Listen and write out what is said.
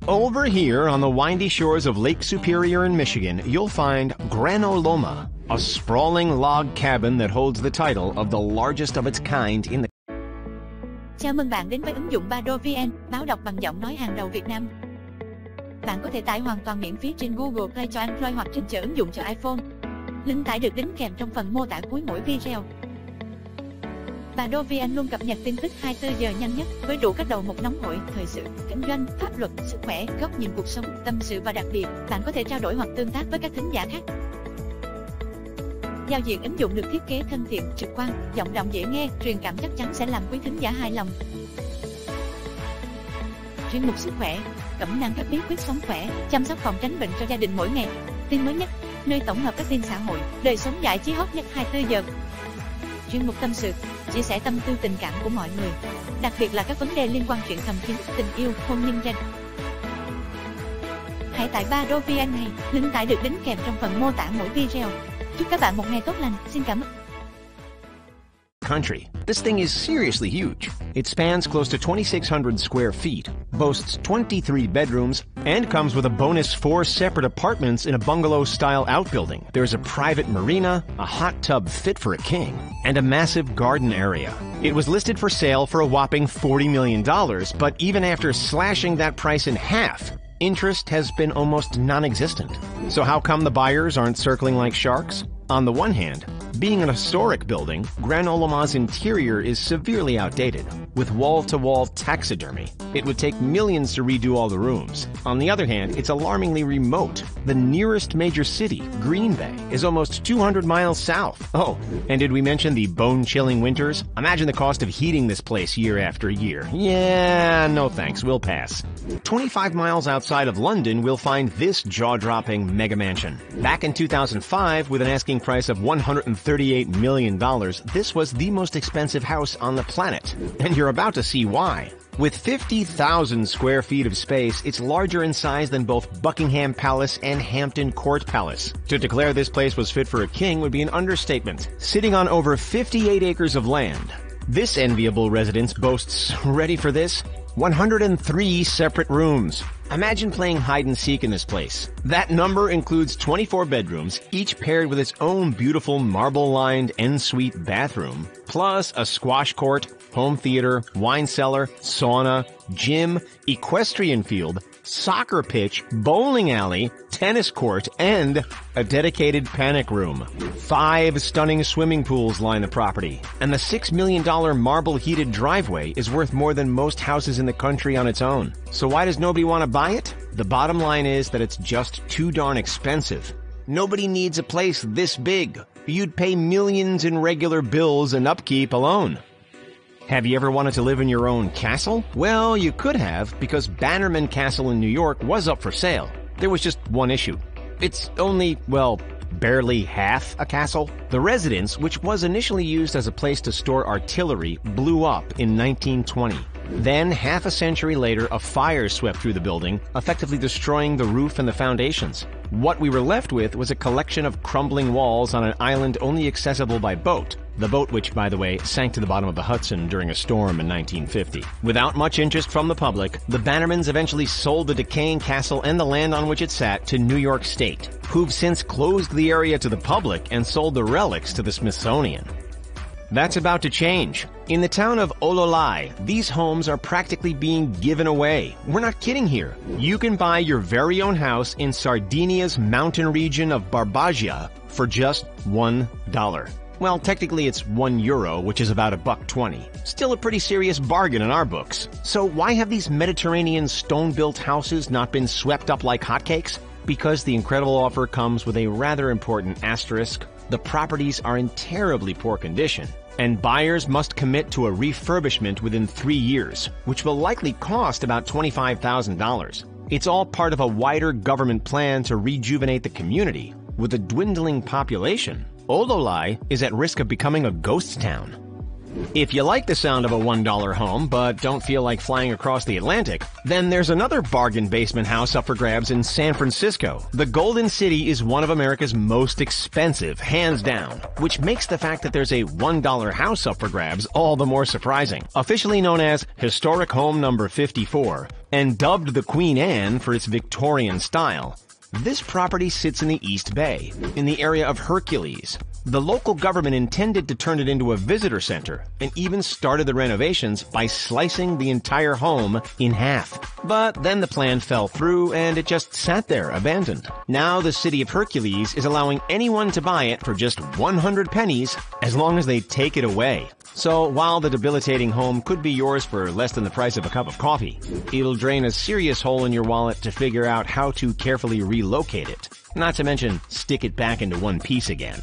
Over here on the windy shores of Lake Superior in Michigan, you'll find Granoloma, a sprawling log cabin that holds the title of the largest of its kind in the. Chào mừng bạn đến với ứng dụng BadoVN, báo đọc bằng giọng nói hàng đầu Việt Nam. Bạn có thể tải hoàn toàn miễn phí trên Google Play cho Android hoặc trên chợ ứng dụng cho iPhone. Link tải được đính kèm trong phần mô tả cuối mỗi video. BadoVN luôn cập nhật tin tức 24 giờ nhanh nhất với đủ các đầu mục nóng hổi, thời sự, kinh doanh, pháp luật, sức khỏe, góc nhìn cuộc sống, tâm sự và đặc biệt, bạn có thể trao đổi hoặc tương tác với các thính giả khác. Giao diện ứng dụng được thiết kế thân thiện, trực quan, giọng đọc dễ nghe, truyền cảm chắc chắn sẽ làm quý thính giả hài lòng. Chuyên mục sức khỏe, cẩm nang các bí quyết sống khỏe, chăm sóc phòng tránh bệnh cho gia đình mỗi ngày. Tin mới nhất, nơi tổng hợp các tin xã hội, đời sống giải trí hot nhất 24 giờ. Chuyên mục tâm sự, chia sẻ tâm tư tình cảm của mọi người, đặc biệt là các vấn đề liên quan chuyện thầm kín, tình yêu, hôn nhân gia. Hãy tải BadoVN này, link tải được đính kèm trong phần mô tả mỗi video. Chúc các bạn một ngày tốt lành. Xin cảm ơn. Country. This thing is seriously huge. It spans close to 2,600 square feet, boasts 23 bedrooms, and comes with a bonus 4 separate apartments in a bungalow-style outbuilding. There's a private marina, a hot tub fit for a king, and a massive garden area. It was listed for sale for a whopping $40 million, but even after slashing that price in half, interest has been almost non-existent. So how come the buyers aren't circling like sharks? On the one hand, being an historic building, Granoloma's interior is severely outdated, with wall-to-wall taxidermy. It would take millions to redo all the rooms. On the other hand, it's alarmingly remote. The nearest major city, Green Bay, is almost 200 miles south. Oh, and did we mention the bone-chilling winters? Imagine the cost of heating this place year after year. Yeah, no thanks, we'll pass. 25 miles outside of London, we'll find this jaw-dropping mega mansion. Back in 2005, with an asking price of $138 million, this was the most expensive house on the planet. And you're about to see why. With 50,000 square feet of space, it's larger in size than both Buckingham Palace and Hampton Court Palace. To declare this place was fit for a king would be an understatement. Sitting on over 58 acres of land, this enviable residence boasts, ready for this, 103 separate rooms. Imagine playing hide-and-seek in this place. That number includes 24 bedrooms, each paired with its own beautiful marble-lined en-suite bathroom, plus a squash court, home theater, wine cellar, sauna, gym, equestrian field, soccer pitch, bowling alley, tennis court, and a dedicated panic room. 5 stunning swimming pools line the property, and the $6 million marble-heated driveway is worth more than most houses in the country on its own. So why does nobody want to buy it? The bottom line is that it's just too darn expensive. Nobody needs a place this big. You'd pay millions in regular bills and upkeep alone. Have you ever wanted to live in your own castle? Well, you could have, because Bannerman Castle in New York was up for sale. There was just one issue. It's only, well, barely half a castle. The residence, which was initially used as a place to store artillery, blew up in 1920. Then, half a century later, a fire swept through the building, effectively destroying the roof and the foundations. What we were left with was a collection of crumbling walls on an island only accessible by boat. The boat which, by the way, sank to the bottom of the Hudson during a storm in 1950. Without much interest from the public, the Bannermans eventually sold the decaying castle and the land on which it sat to New York State, who've since closed the area to the public and sold the relics to the Smithsonian. That's about to change. In the town of Ololai, these homes are practically being given away. We're not kidding here. You can buy your very own house in Sardinia's mountain region of Barbagia for just $1. Well, technically it's €1, which is about $1.20. Still a pretty serious bargain in our books. So why have these Mediterranean stone-built houses not been swept up like hotcakes? Because the incredible offer comes with a rather important asterisk. The properties are in terribly poor condition, and buyers must commit to a refurbishment within 3 years, which will likely cost about $25,000. It's all part of a wider government plan to rejuvenate the community. With a dwindling population, Ololai is at risk of becoming a ghost town. If you like the sound of a $1 home but don't feel like flying across the Atlantic, then there's another bargain basement house up for grabs in San Francisco. The Golden City is one of America's most expensive, hands down, which makes the fact that there's a $1 house up for grabs all the more surprising. Officially known as Historic Home Number 54, and dubbed the Queen Anne for its Victorian style, this property sits in the East Bay, in the area of Hercules. The local government intended to turn it into a visitor center and even started the renovations by slicing the entire home in half. But then the plan fell through and it just sat there abandoned. Now the city of Hercules is allowing anyone to buy it for just 100 pennies as long as they take it away. So while the debilitating home could be yours for less than the price of a cup of coffee, it'll drain a serious hole in your wallet to figure out how to carefully relocate it. Not to mention, stick it back into one piece again.